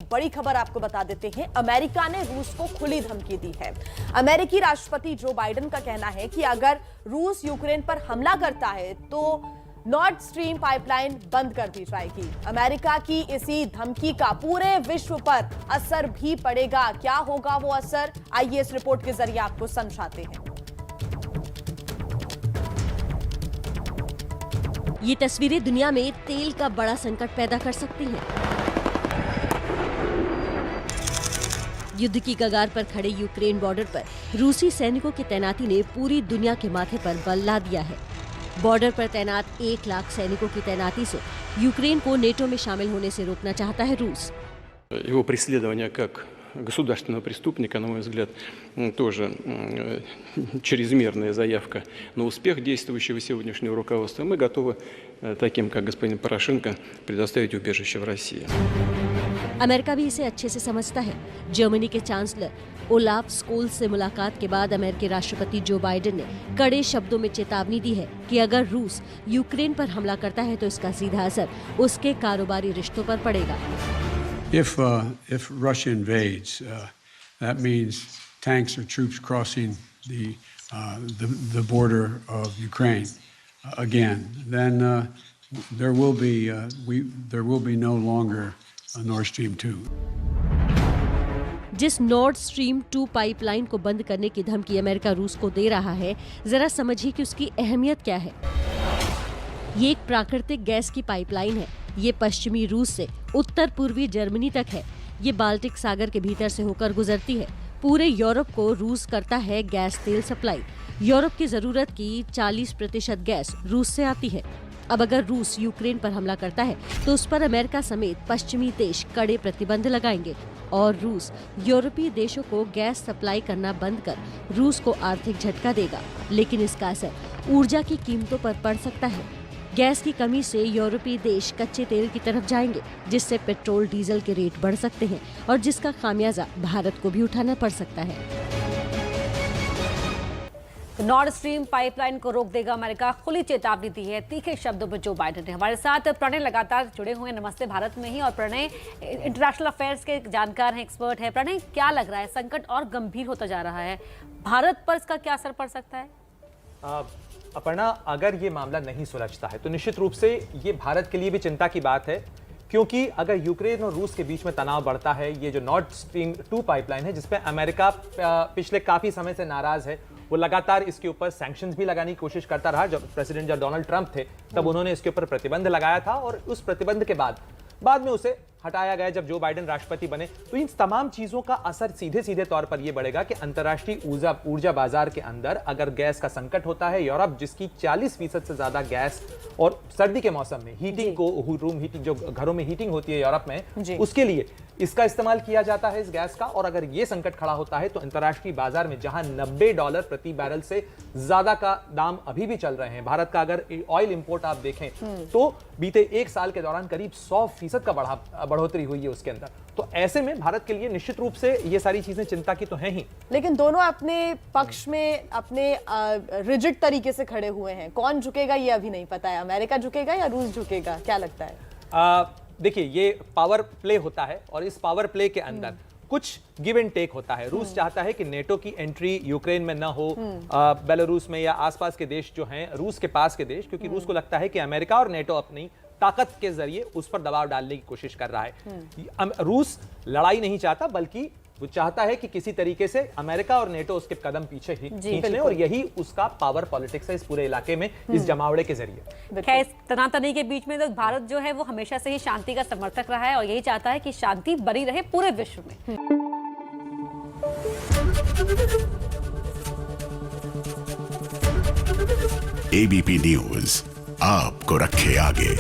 बड़ी खबर आपको बता देते हैं। अमेरिका ने रूस को खुली धमकी दी है। अमेरिकी राष्ट्रपति जो बाइडेन का कहना है कि अगर रूस यूक्रेन पर हमला करता है तो नॉर्थ स्ट्रीम पाइपलाइन बंद कर दी जाएगी। अमेरिका की इसी धमकी का पूरे विश्व पर असर भी पड़ेगा। क्या होगा वो असर, आइए इस रिपोर्ट के जरिए आपको समझाते हैं। ये तस्वीरें दुनिया में तेल का बड़ा संकट पैदा कर सकती हैं। युद्ध की कगार पर खड़े यूक्रेन बॉर्डर पर रूसी सैनिकों की तैनाती ने पूरी दुनिया के माथे पर बल ला दिया है। बॉर्डर पर तैनात 1 लाख सैनिकों की तैनाती से यूक्रेन को नेटो में शामिल होने से रोकना चाहता है रूस। Его преследование как государственного преступника, на мой взгляд, тоже чрезмерная заявка на успех действующего сегодняшнего руководства. Мы готовы таким, как господин Порошенко, предоставить убежище в России. अमेरिका भी इसे अच्छे से समझता है। जर्मनी के चांसलर ओलाफ स्कोल्ज से मुलाकात के बाद अमेरिकी राष्ट्रपति जो बाइडेन ने कड़े शब्दों में चेतावनी दी है कि अगर रूस यूक्रेन पर हमला करता है तो इसका सीधा असर उसके कारोबारी रिश्तों पर पड़ेगा। If Russia invades, that means tanks or troops crossing the border of Ukraine again. Then there will be no longer a Nord Stream 2. जिस नॉर्थ स्ट्रीम 2 पाइपलाइन को बंद करने की धमकी अमेरिका रूस को दे रहा है, जरा समझिए कि उसकी अहमियत क्या है। ये एक प्राकृतिक गैस की पाइपलाइन है। ये पश्चिमी रूस से उत्तर पूर्वी जर्मनी तक है। ये बाल्टिक सागर के भीतर से होकर गुजरती है। पूरे यूरोप को रूस करता है गैस तेल सप्लाई। यूरोप की जरूरत की 40% गैस रूस से आती है। अब अगर रूस यूक्रेन पर हमला करता है तो उस पर अमेरिका समेत पश्चिमी देश कड़े प्रतिबंध लगाएंगे और रूस यूरोपीय देशों को गैस सप्लाई करना बंद कर रूस को आर्थिक झटका देगा। लेकिन इसका असर ऊर्जा की कीमतों पर पड़ सकता है। गैस की कमी से यूरोपीय देश कच्चे तेल की तरफ जाएंगे, जिससे पेट्रोल डीजल के रेट बढ़ सकते हैं और जिसका खामियाजा भारत को भी उठाना पड़ सकता है। नॉर्थ स्ट्रीम पाइपलाइन को रोक देगा अमेरिका, खुली चेतावनी दी है तीखे शब्दों में जो बाइडेन ने। हमारे साथ प्रणय लगातार जुड़े हुए हैं नमस्ते भारत में ही, और प्रणय इंटरनेशनल अफेयर्स के जानकार हैं, एक्सपर्ट है। प्रणय, क्या लग रहा है, संकट और गंभीर होता जा रहा है, भारत पर इसका क्या असर पड़ सकता है? अपर्णा, अगर ये मामला नहीं सुलझता है तो निश्चित रूप से ये भारत के लिए भी चिंता की बात है, क्योंकि अगर यूक्रेन और रूस के बीच में तनाव बढ़ता है, ये जो नॉर्थ स्ट्रीम 2 पाइपलाइन है जिसपे अमेरिका पिछले काफी समय से नाराज है, वो लगातार इसके ऊपर सैंक्शंस भी लगाने की कोशिश करता रहा। जब प्रेसिडेंट डोनाल्ड ट्रंप थे तब उन्होंने इसके ऊपर प्रतिबंध लगाया था और उस प्रतिबंध के बाद में उसे हटाया गया जब जो बाइडेन राष्ट्रपति बने। तो इन तमाम चीजों का असर सीधे तौर पर यह बढ़ेगा कि अंतर्राष्ट्रीय ऊर्जा बाजार के अंदर अगर गैस का संकट होता है, यूरोप जिसकी 40% से ज्यादा गैस और सर्दी के मौसम में हीटिंग को, रूम हीटिंग जो घरों में हीटिंग होती है यूरोप में, उसके लिए इसका इस्तेमाल किया जाता है इस गैस का। और अगर यह संकट खड़ा होता है तो अंतर्राष्ट्रीय बाजार में जहां $90 प्रति बैरल से ज्यादा का दाम अभी भी चल रहे हैं, भारत का अगर ऑयल इंपोर्ट आप देखें तो बीते 1 साल के दौरान करीब 100% का बढ़ोतरी हुई है उसके अंदर। तो ऐसे में भारत के लिए निश्चित रूप से ये सारी चीजें चिंता की तो हैं ही। लेकिन दोनों अपने पक्ष में अपने रिजिड तरीके से खड़े हुए हैं। कौन झुकेगा ये अभी नहीं पता है। अमेरिका झुकेगा या रूस झुकेगा, क्या लगता है? देखिए, ये पावर प्ले होता है और इस पावर प्ले के अंदर कुछ गिव एंड टेक होता है। रूस चाहता है कि नेटो की एंट्री यूक्रेन में ना हो, बेलारूस में या आसपास के देश जो हैं, रूस के पास के देश, क्योंकि रूस को लगता है कि अमेरिका और नेटो अपनी ताकत के जरिए उस पर दबाव डालने की कोशिश कर रहा है। रूस लड़ाई नहीं चाहता, बल्कि वो चाहता है कि किसी तरीके से अमेरिका और नेटो उसके कदम पीछे खींच लें, और यही उसका पावर पॉलिटिक्स है इस पूरे इलाके में, इस जमावड़े के जरिए। खैर, तनातनी के बीच में तो भारत जो है वो हमेशा से ही शांति का समर्थक रहा है और यही चाहता है कि शांति बनी रहे पूरे विश्व में। एबीपी न्यूज आपको रखे आगे।